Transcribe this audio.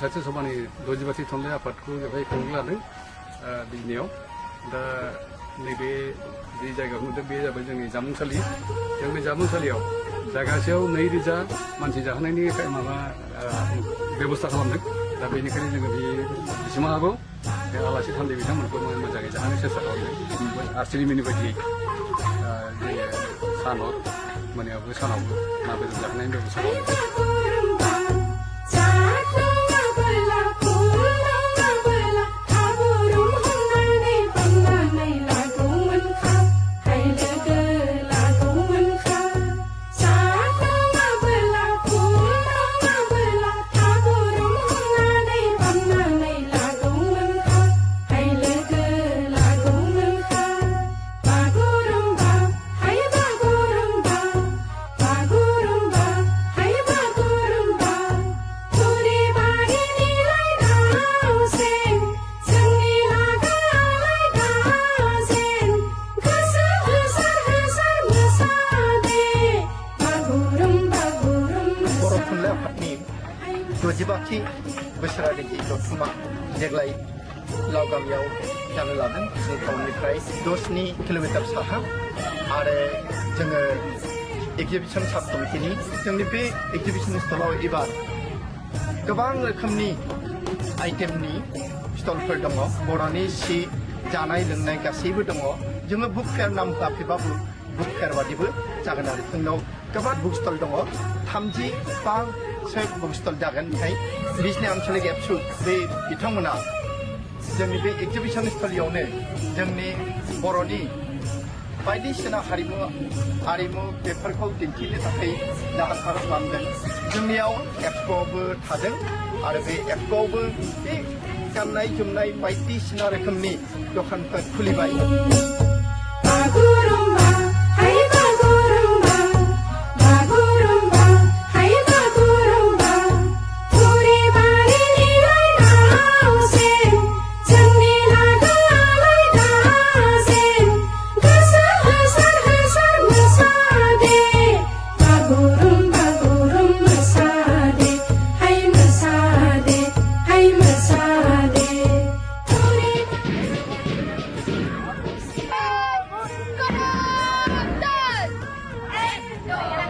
सासे समानि दजिबाथि थुनलाइ आफादखौ बेवहाय खुंनो लादों बिजनियाव दा नैबे जि जायगाखौ नुदों बे जाबाय जोंनि जामुंसालि जों बे जामुंसालियाव जायगासेयाव 2000 मानसि जाहोनायनि माबा बेबस्था खालामदों दा बेनिखायनो जोङो बेसिम हागौ बे आलासि थान्दै बिथांमोनखौ मोजाङै जाहोनो सेस्था खालामदों आरसिनिमिनि बायदियै जोङो सानाव मोनायावबो सानावबो ना बेदर जाहोनायनि बेबस्था खालामदों दजिबाथि बोसोरारि जथुम्मा देग्लाय लावगामियाव जानो लादों जों टाउननिफ्राय 10 किल'मिटार साहा आरो जोङो एक्जिबिसन साब कमिटिनि जोंनि बे एक्जिबिसन स्टलाव एबार गोबां रोखोमनि आइटेमनि स्टलफोर दङ बर'नि सि जानाय लोंनाय गासैबो दङ जोङो बुक फेयार नाम होआखैबाबो बुक फेयार बादिबो जागोन आरो जोंनाव गोबां बुक स्टल दङ 35 बुक स्टल जागोन ओमफ्राय बिजनि आन्चलिक एबसु बे बिथांमोना जोंनि बे एक्जिबिसन स्टलियावनो जोंनि बर'नि बायदिसिना हारिमु बेफोरखौ दिन्थिनो थाखाय लाहार फाहार खालामदों जोंनियाव एक्सप'बो थादों आरो बे एक्सप'आवबो बे गाननाय जोमनाय बायदिसिना रोखोमनि दखानफोर खुलिबाय No.